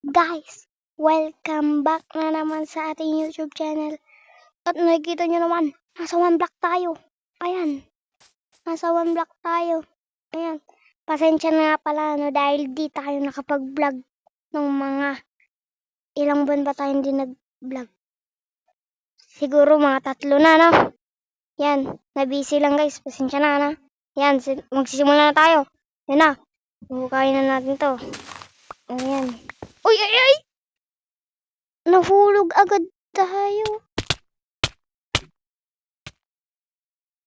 Guys, welcome back na naman sa ating YouTube channel. At nakikita nyo naman, nasa 1 block tayo. Ayan, nasa 1 block tayo. Ayan, pasensya na nga pala dahil di tayo nakapag-vlog ng mga ilang buwan ba tayo hindi nag-vlog. Siguro mga 3 na, no? Yan, na-busy lang guys, pasensya na. Yan, magsisimula na tayo. Yan na, bukayin na natin to. Ayan. Uy, ay! Nahulog agad tayo.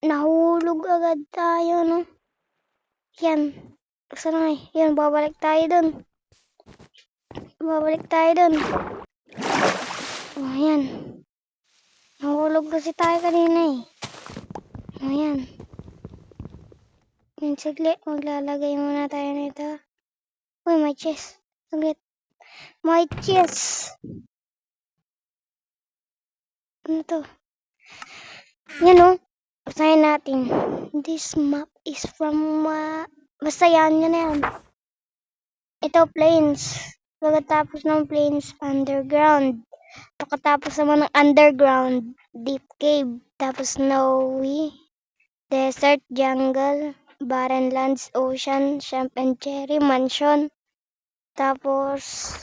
Nahulog agad tayo, no? Yan. Saan na eh? Yan, babalik tayo dun. Babalik tayo dun. Oh, yan. Nahulog kasi tayo kanina eh. Oh, yan. Yan, saglit. Maglalagay muna tayo nito. Uy, may chest. Saglit. May chest. Ano to? Yan, oh. Basahin natin. This map is from... basta yan, yun na yan. Ito, plains. Pagkatapos ng plains, underground. Pagkatapos naman ng underground, deep cave. Tapos snowy, desert, jungle, barren lands, ocean, swamp and cherry, mansion. Tapos,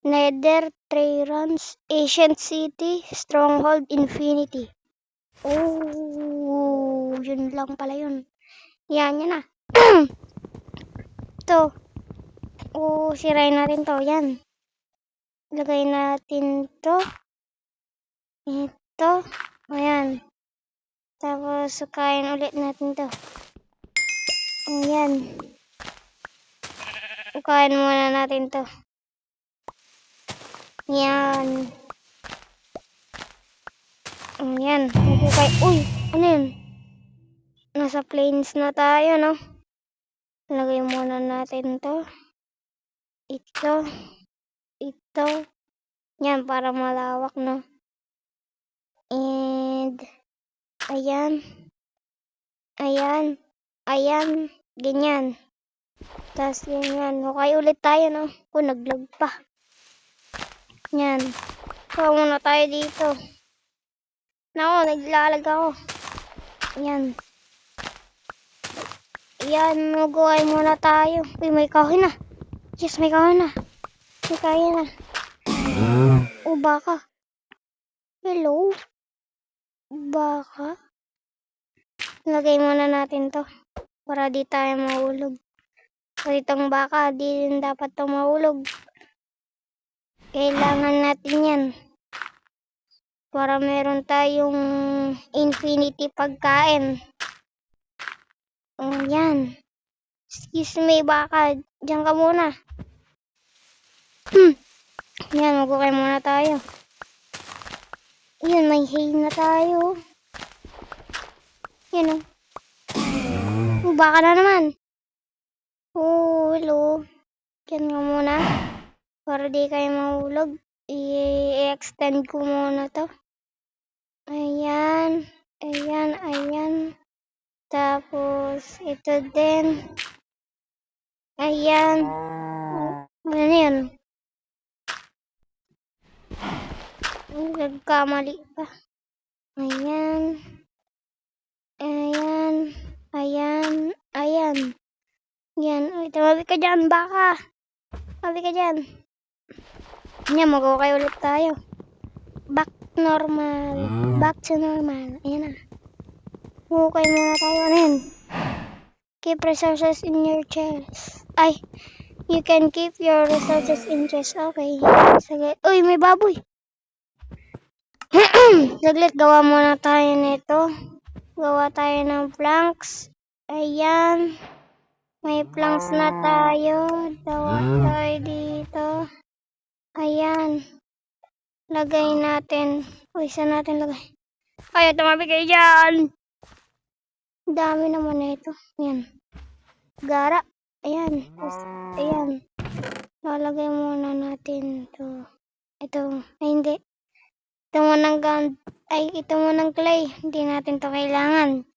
nether, tree runs, ancient city, stronghold, infinity. Oh, yun lang pala yun. Yan, yan na. Ito. Oh, sirain natin to. Yan. Lagay natin to. Ito. Ayan. Tapos, sukain ulit natin to. Ayan. Sukain muna natin to. Yan. Ayan. Magkukay. Uy! Ano yun? Nasa plains na tayo, no? Lagay muna natin to. Ito. Ito. Yan, para malawak, no? And, ayan. Ayan. Ayan. Ganyan. Tapos, yan. Okay ulit tayo, no? Kung nag-vlog pa. Yan. Kuha muna tayo dito. Nako, naglalag ako. Yan. Yan, mag-uway muna tayo. Uy, may kahoy na. Yes, may kahoy na. May kahoy na. O, baka. Hello? Baka. Lagay muna natin to. Para di tayo mahulog. Kasi itong baka, di din dapat to mahulog. Kailangan natin yan. Para meron tayong infinity pagkain. Oh, yan. Excuse me, baka. Diyan ka muna. Yan, mag-okay muna tayo. Yan, may hay na tayo. Yan, oh. Baka na naman. Oh, hello. Yan nga muna. Para di kayo mahulog. I-extend ko muna to. Ayan. Ayan, ayan. Tapos, ito din. Ayan. Ano yan? Nagkamali pa. Ayan. Ayan. Ayan. Ayan. Yan. Uy, tumabi ka dyan, baka. Tumabi ka dyan. Yan, mag-okay ulit tayo. Back normal. Back to normal. Ayan na. Okay muna tayo. Ano yan? Keep resources in your chest. Ay, you can keep your resources in chest. Okay. Sige. Uy, may baboy. Saglit, gawa muna tayo nito. Gawa tayo ng planks. Ayan. May planks na tayo. Gawa tayo dito. Ayan. Lagay natin. Uy, saan natin lagay? Ay, tumabi kayo dyan. Dami naman na ito. Ayan. Gara. Ayan. Tapos, ayan. Lalagay muna natin ito. Ito. Ay, hindi. Ito munang ito munang clay. Hindi natin to kailangan.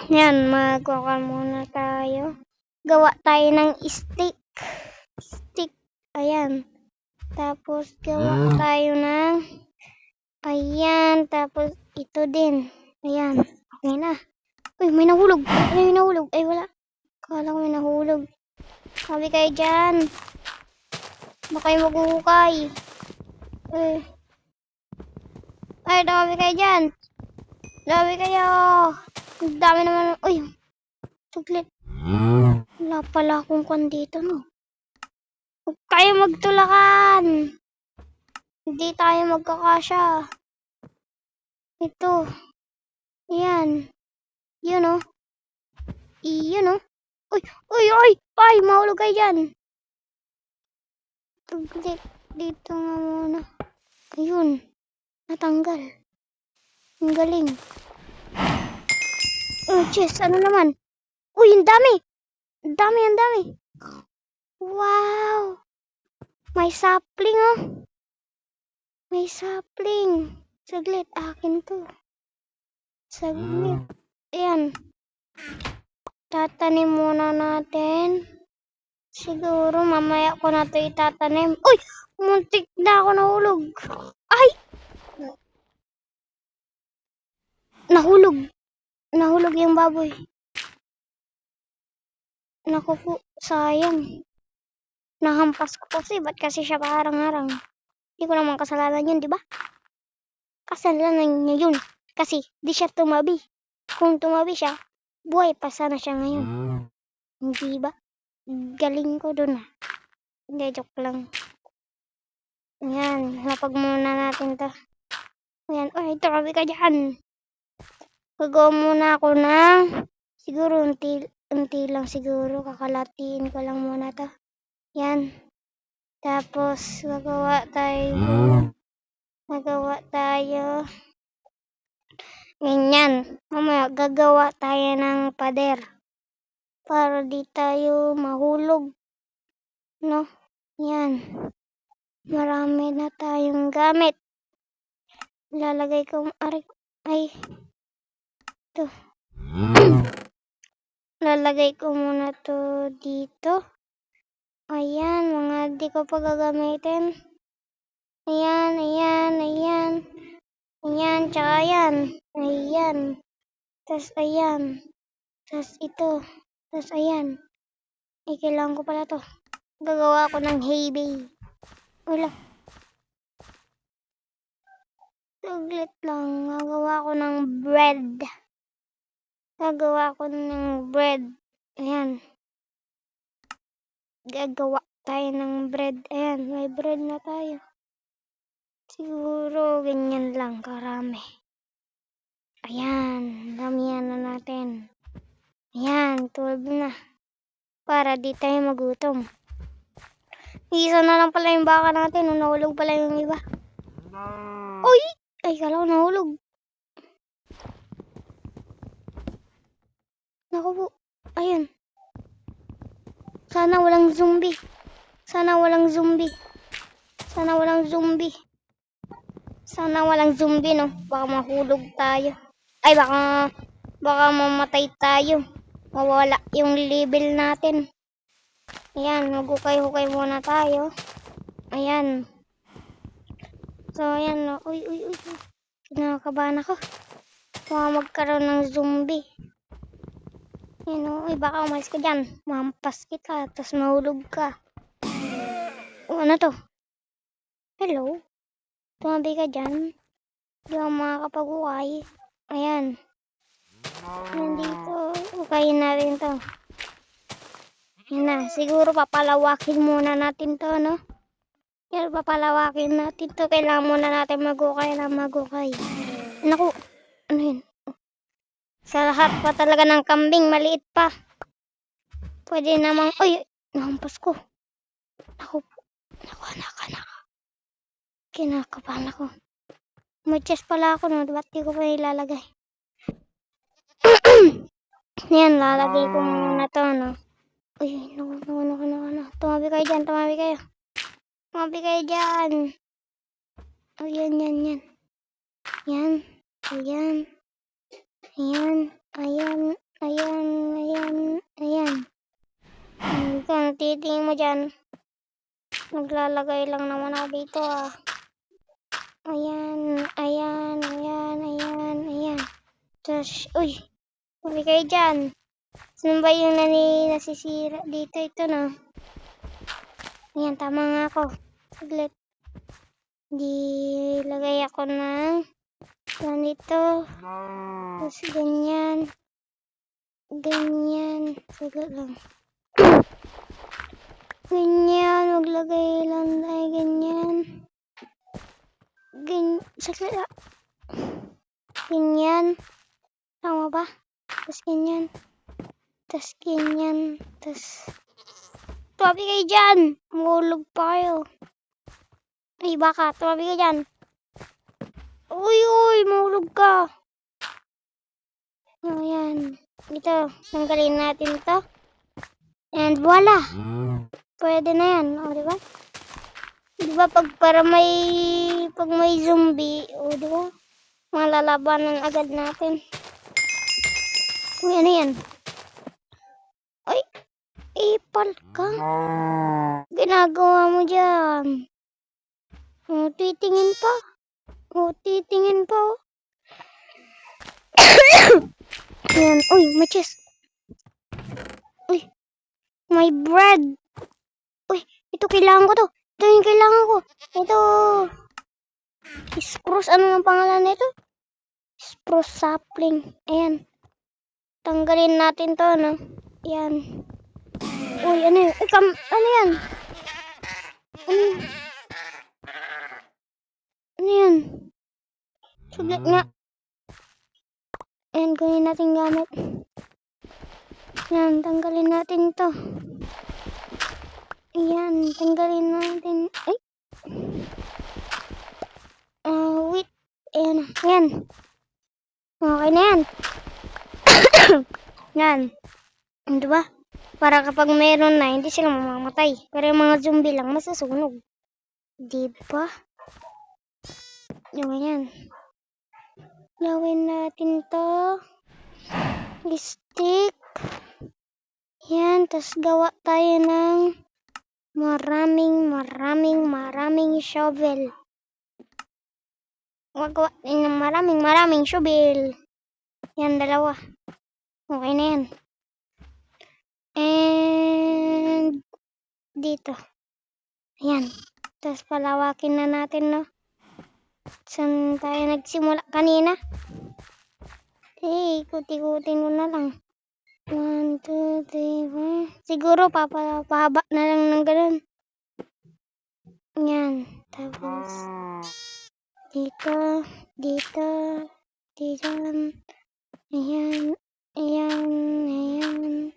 Yan. Magkuha muna tayo. Gawa tayo ng stick. Stick. Ayan. Tapos, gawa tayo ng, ayan. Tapos, ito din. Ayan. Okay na. Uy, may nahulog. May nahulog. Ay, wala. Kala ko may nahulog. Sabi kayo dyan. Baka kayo maghuhukay. Ay, dami kayo dyan. Dami kayo. Ang dami naman. Uy, suglit. Wala pala akong kwan dito, no. Huwag kayo magtulakan. Hindi tayo magkakasya. Ito. Ayan. Yun, oh. Iyon, oh. Uy, uy, uy. Ay, mahulog kayo dyan. Suglit. Dito nga muna. Ayun. Natanggal. Ang galing. Oh, chess. Ano naman? Uy, ang dami. Ang dami, ang dami. Wow. May sapling, oh. May sapling. Saglit, akin to. Saglit. Ayan. Tatanim muna natin. Siguro mamaya ko na to itatanim. Uy! Muntik na ako nahulog. Ay! Nahulog. Nahulog yung baboy. Naku po, sayang. Nahampas ko kasi. Ba't kasi siya parang-harang? Hindi ko naman kasalanan yun, di ba? Kasalanan niya yun. Kasi di siya tumabi. Kung tumabi siya, buhay pa sana siya ngayon. Hindi ba? Galing ko dun ah. Hindi, joke lang. Ayan, lapag muna natin to. Ayan, ay, grabe ka dyan. Gagawa muna ako ng, siguro unti lang siguro. Kakalatiin ko lang muna to. Ayan. Tapos, gagawa tayo. Ganyan. Mamaya, gagawa tayo ng pader. Para di tayo mahulog. No? Yan. Marami na tayong gamit. Lalagay ko, ay, ito. Lalagay ko muna to dito. Ayan, mga di ko pa gagamitin. Ayan, ayan, ayan. Ayan, tsaka ayan. Ayan. Tas ayan. Tas ito. Tas ayan. Kailangan ko pala to. Gagawa ko ng hay bay. Wala. Saglit lang. Gagawa ko ng bread. Gagawa ko ng bread. Ayan. Gagawa tayo ng bread. Ayan. May bread na tayo. Siguro ganyan lang karami. Ayan. Damihan na natin. Ayan. 12 na. Para di tayo magutom. Isa na lang pala yung baka natin. Nahulog pala yung iba. Uy! Ay, kala ko nahulog. Naku po. Ayan. Sana walang zombie. Sana walang zombie. Sana walang zombie. Sana walang zombie, no? Baka mahulog tayo. Ay, baka mamatay tayo. Mawala yung level natin. Ayan, magukay-hukay muna tayo. Ayan. So, ayan, no? Uy, uy, uy. Kinakabahan ako. Baka magkaroon ng zombie. Ayan, no? Uy, baka umalis ka dyan. Mampas kita, tapos mahulog ka. O, ano to? Hello? Tumabi ka dyan. Di ako makakapag-ukay. Ayan. Nandito. Ukayin natin to. Yan na. Siguro papalawakin muna natin to, no? Yan, papalawakin natin to. Kailangan muna natin mag-ukay na mag-ukay. Naku. Ano yun? Sa lahat pa talaga ng kambing, maliit pa. Pwede namang, uy, nahampas ko. Naku. Kinakabahan ako. May chest pala ako, no? Ba't di ko pa ilalagay? Yan, lalagay ko muna to, no? Uy, naku. Tumabi kayo dyan, tumabi kayo. Tumabi kayo dyan. Oh, yan. Yan. Ayan. Ayan. Ikaw, natitingin mo dyan. Naglalagay lang naman ako dito ah. Ayan, ayan, ayan, ayan, ayan. Tapos, uy, huwag kayo dyan. Saan ba yung nasisira dito? Ito na. Ayan, tama nga ako. Saglit. Di lagay ako ng ganito. Tapos ganyan. Ganyan. Saglit lang. Ganyan. Maglagay lang tayo ganyan. Saglit lang. Ganyan. Tama ba? Tapos ganyan. Tapos ganyan. Tapos tumabi kayo dyan. Mahulog pa kayo. Ay, baka. Tumabi kayo dyan. Uy, uy. Mahulog ka. Ayan. Ito. Tanggalin natin to. And voila. Pwede na yan. O, diba? Diba pag may zombie. O, diba? Malalabanan agad natin. Uy, ano yan? Ay, ipal ka. Ginagawa mo dyan. O, titingin pa. O, titingin pa. Ayan. Uy, may chest. Uy, may bread. Uy, ito kailangan ko to. Ito yung kailangan ko. Ito. Spruce. Ano ang pangalan nito? Spruce sapling. Ayan. Tanggalin natin to, no? Ayan. Uy, ano yun? Ano yan? Ano yan? Saglit nga. Ayan, kunin natin gamit. Ayan, tanggalin natin to. Ayan, tanggalin natin. Ay! Wait. Ayan, ayan. Okay na yan. Yan. Diba? Para kapag meron na, hindi sila mamamatay. Pero yung mga zombie lang, masasunog. Diba? Yung yan. Gawin natin to. Stick. Yan. Tapos gawa tayo ng maraming shovel. Magawa tayo ng maraming shovel. Yan, dalawa. Okay na yan. And dito. Ayan. Tapos palawakin na natin, no? Saan tayo nagsimula kanina? Ikot-ikutin mo na lang. 1, 2, 3, 4. Siguro papahaba na lang ng ganun. Yan. Tapos dito. Dito. Ayan. Ayan.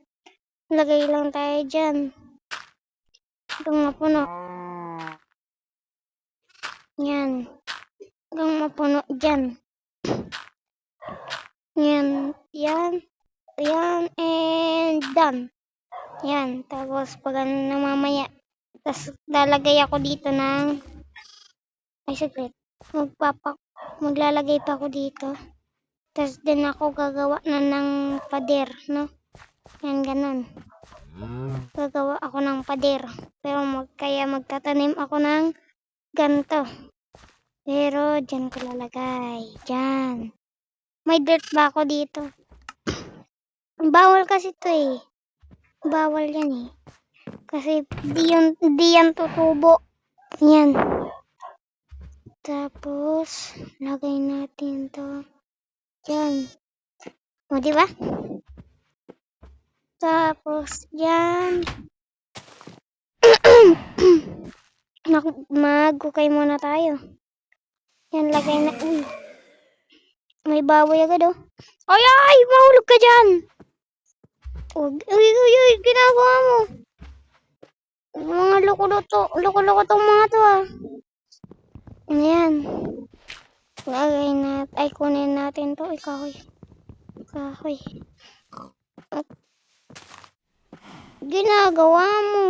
Lagay lang tayo dyan. Hanggang mapuno. Yan. Hanggang mapuno dyan. Yan. Yan. Ayan. And done. Yan. Tapos pag ano na mamaya. Tapos lalagay ako dito ng... Ay, saglit. Maglalagay pa ako dito. Tapos din ako gagawa na ng pader, no? Yan, ganun. Gagawa ako ng pader. Pero kaya magtatanim ako ng ganito. Pero dyan ko lalagay. Dyan. May dirt ba ako dito? Bawal kasi ito eh. Bawal yan eh. Kasi di yan tutubo. Yan. Tapos, lagay natin to. Yan. O, diba? Tapos, yan. Mag-ukay muna tayo. Yan, lagay na. Uy. May baboy agad, oh. Ay! Mahulog ka dyan! Uy, ginagawa mo. Mga loko-loko tong mga to, ah. Ayan. Lagay natin. Ay, kunin natin to. Ay, kahoy. Ginagawa mo.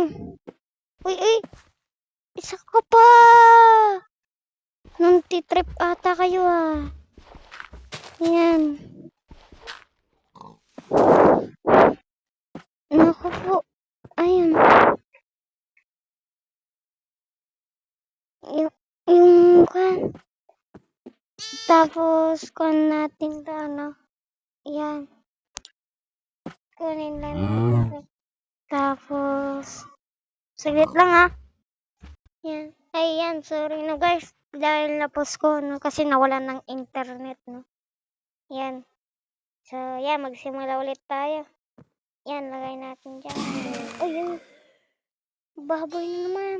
Uy. Isa ka pa. Nantitrip ata kayo, ah. Ayan. Naku po. Ayan. Tapos, kunin natin to, ano. Yan. Kunin lang natin to. Tapos, saglit lang ha. Yan. Ay, yan. Sorry na guys. Dahil na-pause ko, no? Kasi nawalan ng internet, no? Yan. So, yan. Magsimula ulit tayo. Yan. Lagay natin dyan. Ay, yan. Baboy na naman.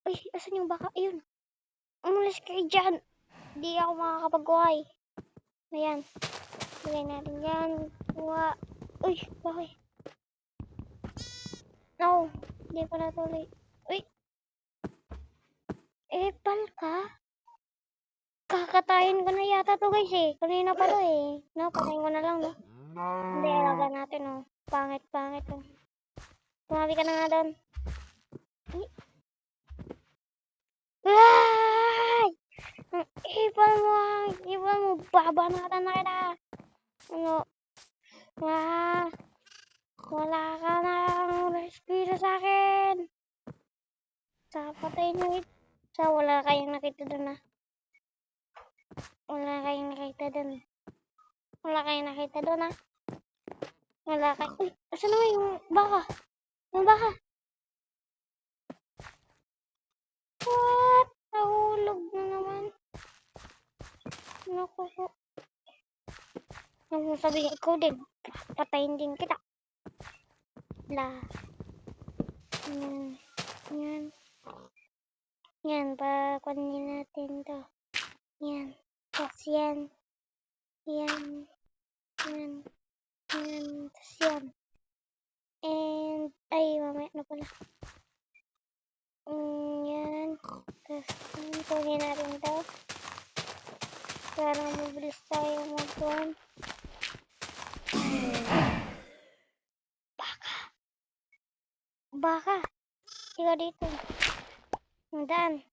Ay, asan yung baka? Ayun. Umalis kayo dyan. Hindi ako makakapag-kuhay. Ayan. Lagay natin dyan. Kuha. Uy, bakit? No. Hindi pa natuloy. Uy. Pal ka? Kakatayin ko na yata to guys eh. Kanina pa to eh. No, patayin ko na lang no. Hindi, alaga natin oh. Pangit oh. Tumabi ka na nga doon. Ay! Ang ipal mo, babanatan na kita. Ano? Wala ka nang rescue sa akin. Sa patay nyo ito. Sa wala kayong nakita doon ah. Wala kayong nakita doon. Wala kayong nakita doon ah. Wala kayo. Uy, asan naman yung baka? Yung baka. What? Nahulog na naman. Naku po. Nung sabihin ko din, patayin din kita. La. Yan. Yan, pakunin natin to. Yan. Tapos yan. Yan. Yan. Yan. Tapos yan. And, ay, mamaya na pala. Yan. Tapos, kunin natin to. Para mabilis tayo mag-run. Baka. Ikaw dito. Daan.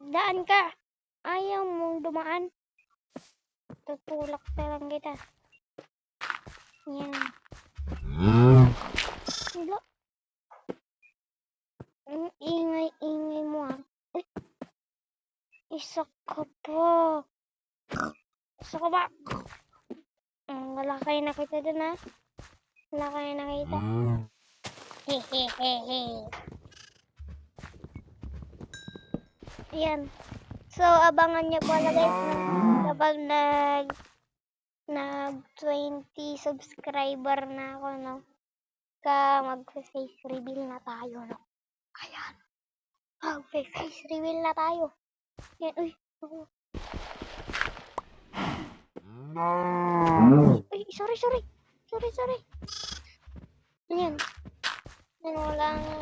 Daan ka. Ayaw mong dumaan. Tutulak na lang kita. Yan. Wala. Ang ingay-ingay mo ah. Uy. Isa ka pa. Isa ka ba? Wala kayo nakita dun ah. Wala kayo nakita. Hehehehe. Yan. So, abangan nyo pala guys kapag nag 20 subscriber na ako, no? Mag-face reveal na tayo, no? Ayan. Mag-face reveal na tayo. Yan, uy. Uy, sorry. Yan. Yan, wala nga.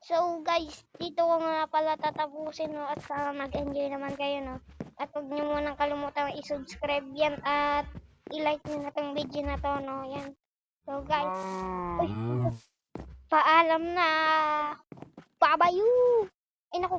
So guys, dito ko nga pala tatapusin, no? At sana nag-enjoy naman kayo, no? At huwag nyo munang kalimutan i-subscribe yan at i-like nyo na tong video na to, no? Yan. So guys, uy, paalam na. Babayu! Ay naku.